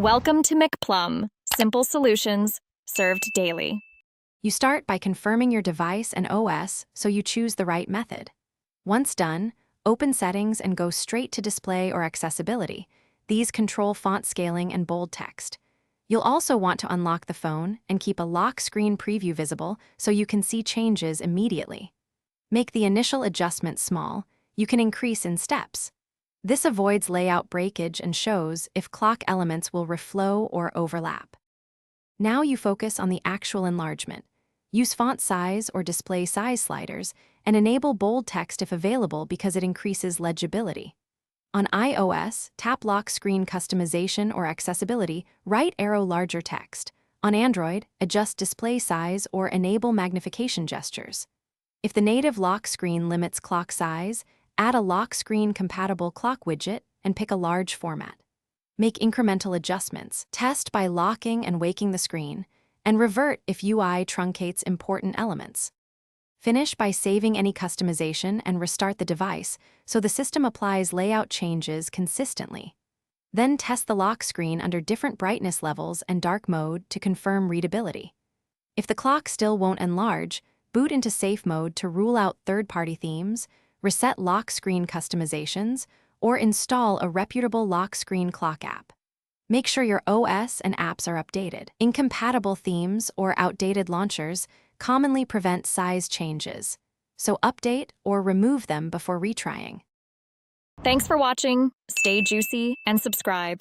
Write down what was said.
Welcome to McPlum, simple solutions served daily. You start by confirming your device and OS so you choose the right method. Once done, open Settings and go straight to Display or Accessibility. These control font scaling and bold text. You'll also want to unlock the phone and keep a lock screen preview visible so you can see changes immediately. Make the initial adjustment small. You can increase in steps. This avoids layout breakage and shows if clock elements will reflow or overlap. Now you focus on the actual enlargement. Use font size or display size sliders and enable bold text if available because it increases legibility. On iOS, tap lock screen customization or accessibility, right arrow larger text. On Android, adjust display size or enable magnification gestures. If the native lock screen limits clock size, add a lock screen compatible clock widget and pick a large format. Make incremental adjustments, test by locking and waking the screen, and revert if UI truncates important elements. Finish by saving any customization and restart the device so the system applies layout changes consistently. Then test the lock screen under different brightness levels and dark mode to confirm readability. If the clock still won't enlarge, boot into safe mode to rule out third-party themes, reset lock screen customizations, or install a reputable lock screen clock app. Make sure your OS and apps are updated. Incompatible themes or outdated launchers commonly prevent size changes, so update or remove them before retrying. Thanks for watching. Stay juicy and subscribe.